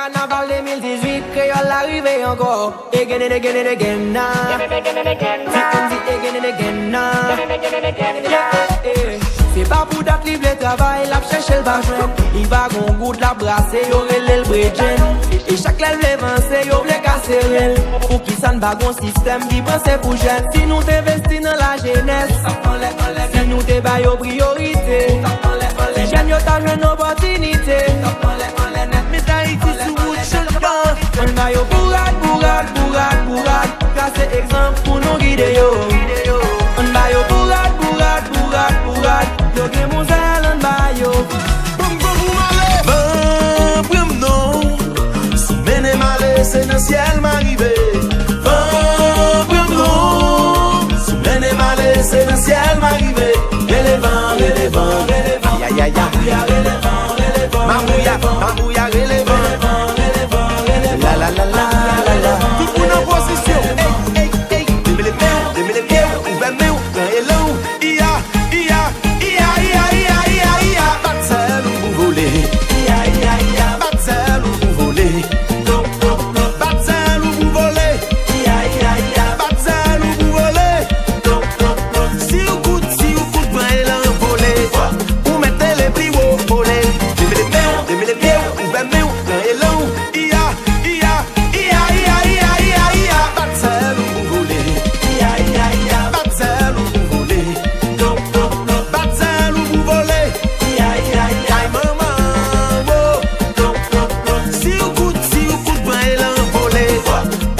Carnaval 2018, créole arrivé encore. Again and again and again now. Again and again now. C'est pas pour date libre le travail, la chercher le vachon. Il va gon goût de la brasser, yo relè le bridgen. Et chaque lèvre l'avancé, yo vle casser elle. Pour qui ça ne va gon système qui pense pour jeune. Si nous t'investis dans la jeunesse, si nous te bail aux priorités, si j'aime yo ta jeune opportunité. Mais t'as ici sous bout de chemin. On va yo bourrade, casser exemple pour nous guider yo. On va yo bourrade. Yo gen mon zel an ba yo. Boum boum boum ale. Van prim non. Si mene male c'est dans ciel m'arrivé. Van prim non. Si mene male c'est dans ciel m'arrivé. Relevant. Ya. Relevant. Mambouya relevant. La. Tout pour nos positions. Hey. Deme les pieds, ouvert mes ou, grand et long. Batzel ou vous volez. Batzel ou vous volez. Batzel ou vous volez. Batzel ou vous volez. Si vous coûte, ben elle a volé. Ou mettez les plis au volet. Deme les pieds, ouvert mes ou, grand et long. Batzel ou vous volez. Batzel ou vous volez. Batzel ou vous volez. Aïe maman, si vous coûte, ben elle a volé.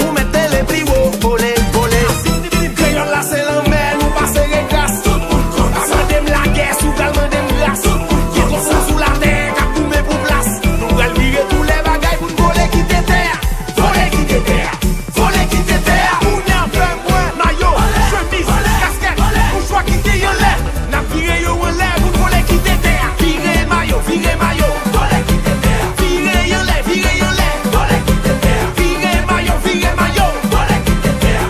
Ou mettez les plis au volet. Crayon là c'est l'emmène, ou passez les classes. Demandez la guerre, ou demandez grâce. Qui est trop sous la terre, qu'à couper pour place. Nous allons virer tous les bagailles pour nous voler quitter terre. Voler quitter terre. On y a fait moins, maillot, chemise, casquette. Pour choix quitter yon l'air. N'a viré yon en l'air, pour voler quitter terre. Virer maillot. Voler quitter terre. Virer yon l'air. Voler quitter terre. Virer maillot. Voler quitter terre.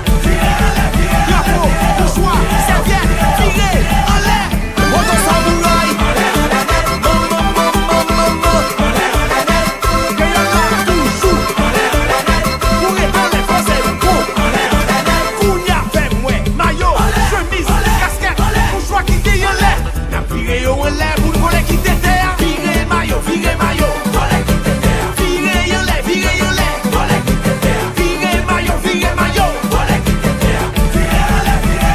Drapeau, pour choix, serviette, virer en l'air. Auto samouraï. Pour étonner les Français, Kounia fait moins, maillot, chemise, casquette, pour choix quitter yon l'air. N'a viré yon en l'air, pour voler quitter terre. Virer maillot. Voler quitter terre. Virer yon l'air. Voler quitter terre. Virer maillot. Voler quitter terre.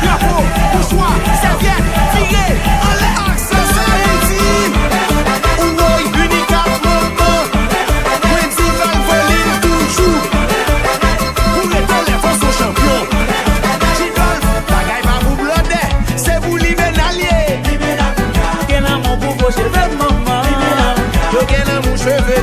Drapeau, pour choix, serviette, virer en l'air. Access Haïti. Ouoy, unique moment. Principal voling toujours. Pour étonner les Français champions. Chidol, bagaille pas pour bloder. C'est pour libénalier. Gen amour pour vos cheveux, maman. Yo gen amour cheveux.